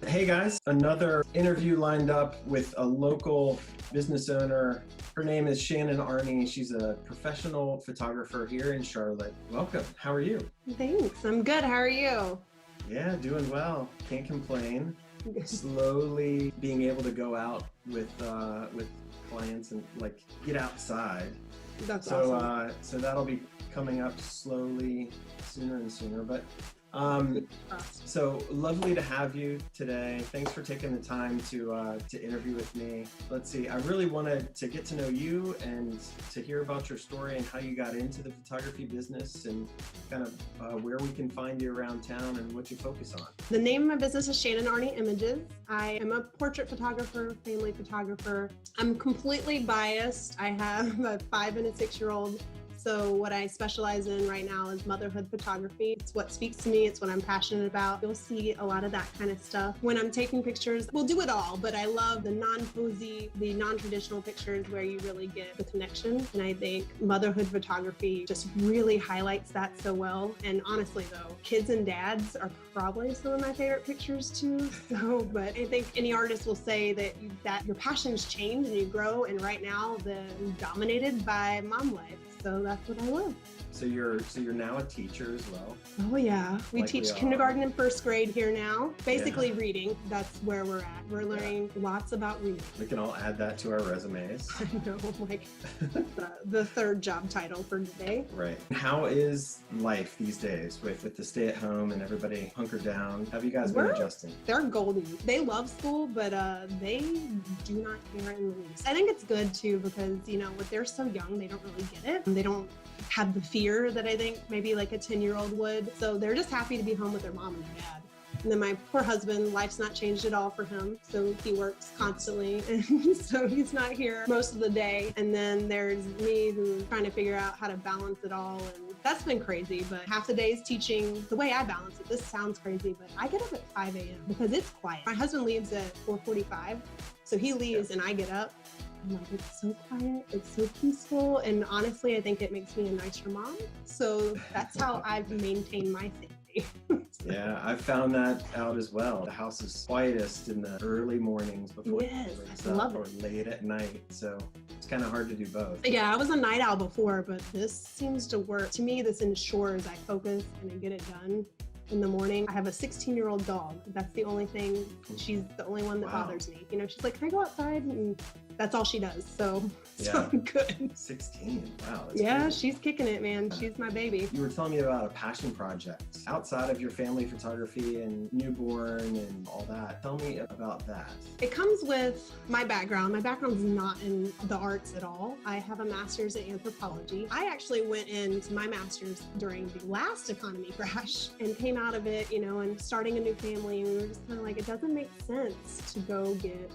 Hey guys, another interview lined up with a local business owner. Her name is Shannon Arney. She's a professional photographer here in Charlotte. Welcome. How are you? Thanks. I'm good. How are you? Yeah, doing well. Can't complain. Slowly being able to go out with clients and like get outside. That's So awesome. so that'll be coming up slowly, sooner and sooner. But um, so lovely to have you today. Thanks for taking the time to interview with me. Let's see. I really wanted to get to know you and to hear about your story and how you got into the photography business and kind of where we can find you around town and what you focus on. The name of my business is Shannon Arney Images. I am a portrait photographer, family photographer. I'm completely biased. I have a 5 and a 6-year-old. So what I specialize in right now is motherhood photography. It's what speaks to me. It's what I'm passionate about. You'll see a lot of that kind of stuff. When I'm taking pictures, we'll do it all, but I love the non-posy, the non-traditional pictures where you really get the connection. And I think motherhood photography just really highlights that so well. And honestly though, kids and dads are probably some of my favorite pictures too. So, but I think any artist will say that your passions change and you grow. And right now, they're dominated by mom life. So that's what I love. So you're now a teacher as well. Oh yeah, we Like we teach are. kindergarten and first grade here now. Basically reading, that's where we're at. We're learning lots about reading. We can all add that to our resumes. I know, like the third job title for today. Right. How is life these days with the stay at home and everybody hunkered down? Have you guys been adjusting? They're golden. They love school, but they do not care in the least. I think it's good too because, you know, when they're so young, they don't really get it. They don't have the fear that I think maybe like a 10-year-old would. So they're just happy to be home with their mom and their dad. And then my poor husband, life's not changed at all for him. So he works constantly. And so he's not here most of the day. And then there's me who's trying to figure out how to balance it all. And that's been crazy. But half the day is teaching. The way I balance it, this sounds crazy, but I get up at 5 a.m. because it's quiet. My husband leaves at 4:45. So he leaves and I get up. I'm like, it's so quiet, it's so peaceful. And honestly, I think it makes me a nicer mom. So that's how I've maintained my safety. Yeah, I've found that out as well. The house is quietest in the early mornings before Yes, I love or it. late at night. So it's kind of hard to do both. Yeah, I was a night owl before, but this seems to work. To me, this ensures I focus and I get it done in the morning. I have a 16-year-old dog. That's the only thing. She's the only one that bothers me. You know, she's like, can I go outside? And that's all she does. So I'm good. 16. Wow. That's Yeah, crazy. she's kicking it, man. She's my baby. You were telling me about a passion project outside of your family photography and newborn and all that. Tell me about that. It comes with my background. My background is not in the arts at all. I have a master's in anthropology. I actually went into my master's during the last economy crash and came out of it, you know, and starting a new family. And we were just kind of like, it doesn't make sense to go get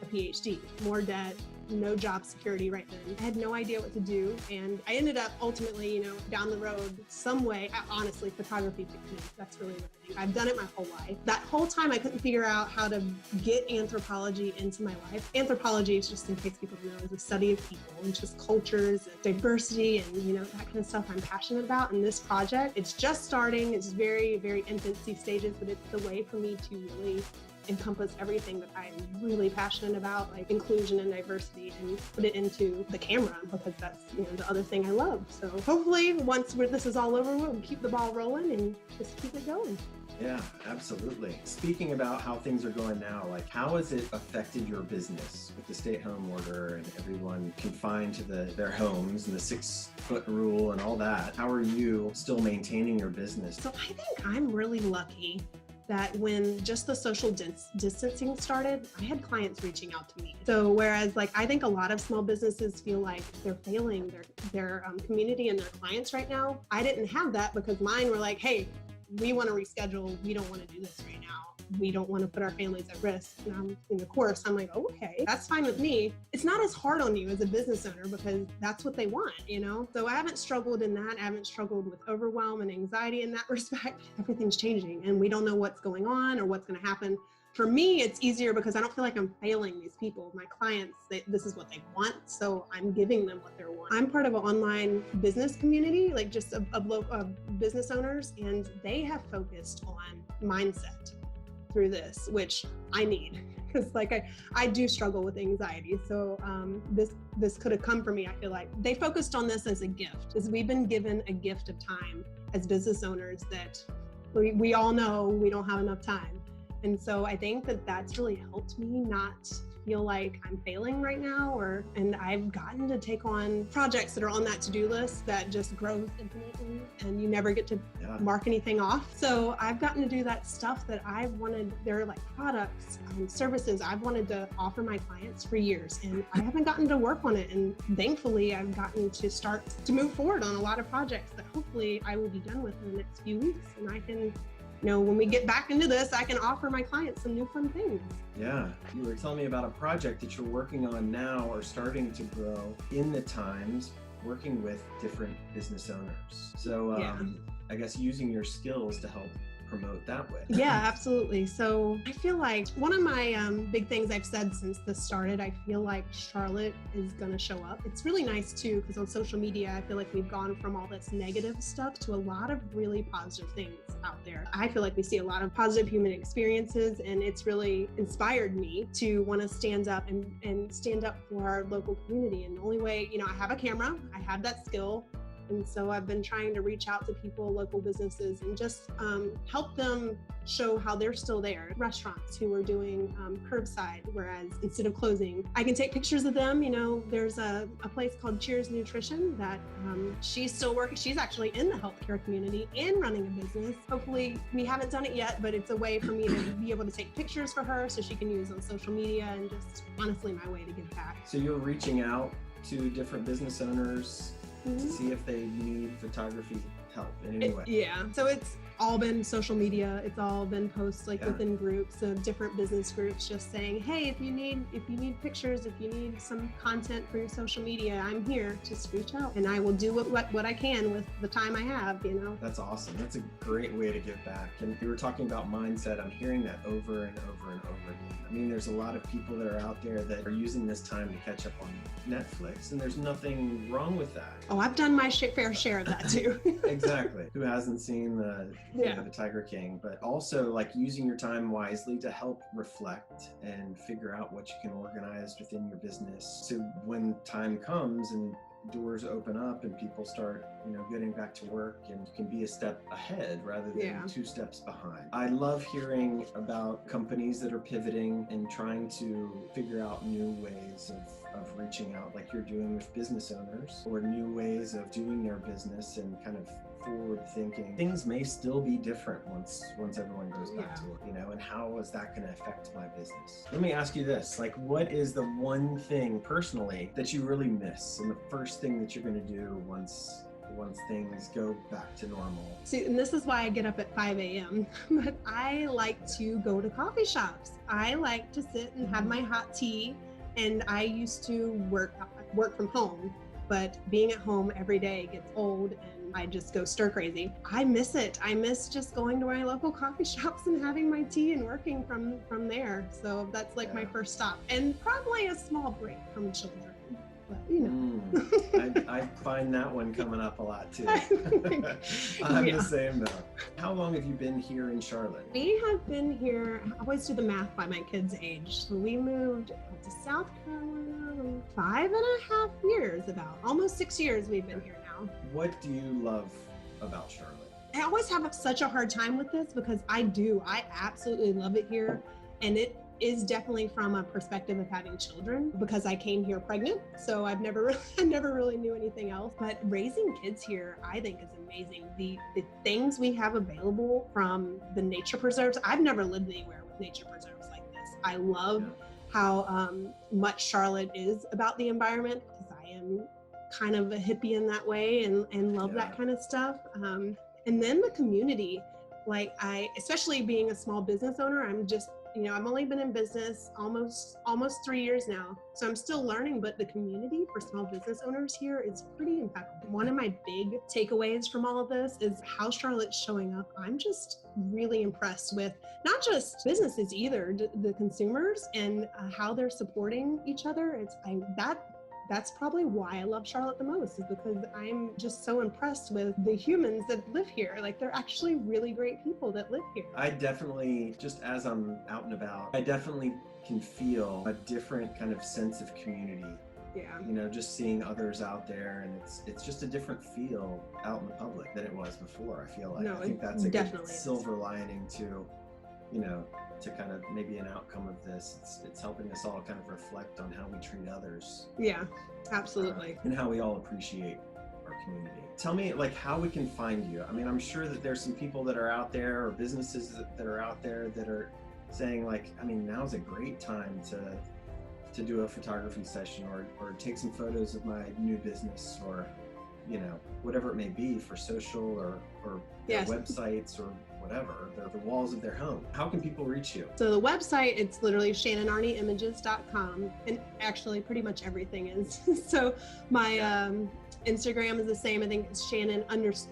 a PhD, more debt, no job security right then. I had no idea what to do. And I ended up ultimately, you know, down the road, some way, honestly, photography picked me. That's really what I think. I've done it my whole life. That whole time I couldn't figure out how to get anthropology into my life. Anthropology, is just in case people don't know, is the study of people and just cultures and diversity and, you know, that kind of stuff I'm passionate about. And this project, it's just starting. It's very, very infancy stages, but it's the way for me to really encompass everything that I'm really passionate about, like inclusion and diversity, and put it into the camera because that's, you know, the other thing I love. So hopefully once this is all over, we'll keep the ball rolling and just keep it going. Yeah, absolutely. Speaking about how things are going now, like how has it affected your business with the stay-at-home order and everyone confined to their homes and the 6-foot rule and all that? How are you still maintaining your business? So I think I'm really lucky that when just the social distancing started, I had clients reaching out to me. So whereas like I think a lot of small businesses feel like they're failing their community and their clients right now, I didn't have that because mine were like, hey, we want to reschedule. We don't want to do this right now. We don't want to put our families at risk. And I'm in the course. I'm like, oh, okay, that's fine with me. It's not as hard on you as a business owner because that's what they want, you know? So I haven't struggled in that. I haven't struggled with overwhelm and anxiety in that respect. Everything's changing and we don't know what's going on or what's going to happen. For me, it's easier because I don't feel like I'm failing these people. My clients, this is what they want, so I'm giving them what they want. I'm part of an online business community, like just of local business owners, and they have focused on mindset. through this, which I need, because like I do struggle with anxiety. So this could have come from me. I feel like they focused on this as a gift, as we've been given a gift of time as business owners that we all know we don't have enough time. And so I think that that's really helped me not feel like I'm failing right now, and I've gotten to take on projects that are on that to-do list that just grows infinitely and you never get to mark anything off. So I've gotten to do that stuff that I've wanted. They're like products and services I've wanted to offer my clients for years, and I haven't gotten to work on it. And thankfully I've gotten to start to move forward on a lot of projects that hopefully I will be done with in the next few weeks, and I can, when we get back into this, I can offer my clients some new fun things. Yeah, you were telling me about a project that you're working on now or starting to grow in the times, working with different business owners. So I guess using your skills to help promote that way. Yeah, absolutely. So I feel like one of my big things I've said since this started, I feel like Charlotte is going to show up. It's really nice too, because on social media, I feel like we've gone from all this negative stuff to a lot of really positive things out there. I feel like we see a lot of positive human experiences, and it's really inspired me to want to stand up and stand up for our local community. And the only way, I have a camera, I have that skill. And so I've been trying to reach out to people, local businesses, and just help them show how they're still there. Restaurants who are doing curbside, whereas instead of closing, I can take pictures of them. There's a place called Cheers Nutrition that she's still working. She's actually in the healthcare community and running a business. Hopefully, we haven't done it yet, but it's a way for me to be able to take pictures for her so she can use on social media, and just honestly my way to give back. So you're reaching out to different business owners to see if they need photography help in any way. Yeah, so it's all been social media. It's all been posts within groups of different business groups, just saying, hey, if you need pictures, if you need some content for your social media, I'm here. Just reach out, and I will do what I can with the time I have. That's awesome. That's a great way to give back. And you were talking about mindset. I'm hearing that over and over and over again. I mean, there's a lot of people that are out there that are using this time to catch up on Netflix, and there's nothing wrong with that. Oh, I've done my fair share of that too. Exactly. Who hasn't seen the Tiger King? But also like using your time wisely to help reflect and figure out what you can organize within your business. So when time comes and doors open up and people start, getting back to work, and you can be a step ahead rather than 2 steps behind. I love hearing about companies that are pivoting and trying to figure out new ways of reaching out, like you're doing with business owners, or new ways of doing their business, and kind of forward thinking. Things may still be different once everyone goes back to work, and how is that going to affect my business? Let me ask you this, like, what is the one thing personally that you really miss, and the first thing that you're going to do once things go back to normal? See, and this is why I get up at 5 a.m. But I like to go to coffee shops. I like to sit and have my hot tea, and I used to work from home, but being at home every day gets old, and I just go stir crazy. I miss it. I miss just going to my local coffee shops and having my tea and working from there. So that's like my first stop, and probably a small break from children. But, I find that one coming up a lot too. I'm the same though. How long have you been here in Charlotte? We have been here, I always do the math by my kids' age. So we moved to South Carolina 5.5 years, about almost 6 years we've been here now. What do you love about Charlotte? I always have such a hard time with this, because I absolutely love it here. And it is definitely from a perspective of having children, because I came here pregnant. So I never really knew anything else. But raising kids here, I think, is amazing. The things we have available, from the nature preserves. I've never lived anywhere with nature preserves like this. I love how much Charlotte is about the environment, because I am kind of a hippie in that way, and love that kind of stuff. And then the community, especially being a small business owner, I've only been in business almost 3 years now, so I'm still learning, but the community for small business owners here is pretty impeccable. One of my big takeaways from all of this is how Charlotte's showing up. I'm just really impressed with not just businesses either, the consumers, and how they're supporting each other. that's probably why I love Charlotte the most, is because I'm just so impressed with the humans that live here. Like, they're actually really great people that live here. I definitely, just as I'm out and about, I definitely can feel a different kind of sense of community. Yeah. You know, just seeing others out there, and it's just a different feel out in the public than it was before. I feel like No, I think it that's a good definitely is. silver lining to, you know, to kind of maybe an outcome of this. It's helping us all kind of reflect on how we treat others. Yeah, absolutely. And how we all appreciate our community. Tell me, like, how we can find you. I mean, I'm sure that there's some people that are out there, or businesses that are out there that are saying, like, I mean, now's a great time to do a photography session, or take some photos of my new business, or, you know, whatever it may be, for social or their Yes. websites or whatever, the walls of their home. How can people reach you? So the website, it's literally shannonarneimages.com, and actually pretty much everything is. So my Instagram is the same. I think it's Shannon_Arnie_images,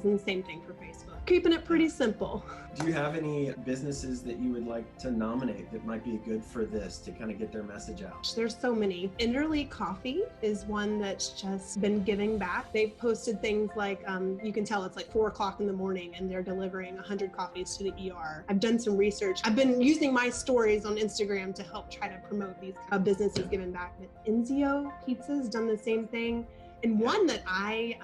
and the same thing for Facebook. Keeping it pretty simple. Do you have any businesses that you would like to nominate that might be good for this, to kind of get their message out? There's so many. Enderley Coffee is one that's just been giving back. They've posted things like, you can tell it's like 4 o'clock in the morning and they're delivering 100 coffees to the ER. I've done some research. I've been using my stories on Instagram to help try to promote these businesses giving back. But Enzio Pizza's done the same thing. And one that I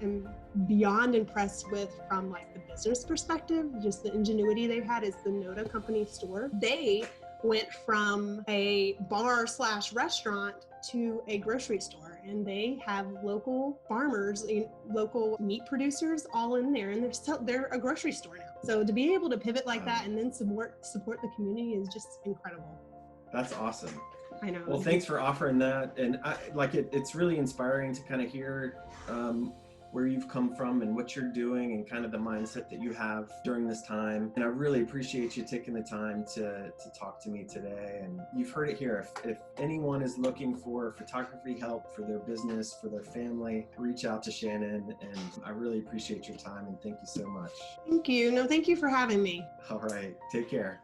am beyond impressed with from like the business perspective, just the ingenuity they've had, is the Noda Company store. They went from a bar/restaurant to a grocery store, and they have local farmers, local meat producers all in there, and they're a grocery store now. So to be able to pivot like that and then support the community is just incredible. That's awesome. I know. Well, thanks for offering that. And it's really inspiring to kind of hear where you've come from and what you're doing, and kind of the mindset that you have during this time. And I really appreciate you taking the time to talk to me today. And you've heard it here. If anyone is looking for photography help for their business, for their family, reach out to Shannon. And I really appreciate your time, and thank you so much. Thank you. No, thank you for having me. All right. Take care.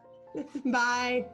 Bye.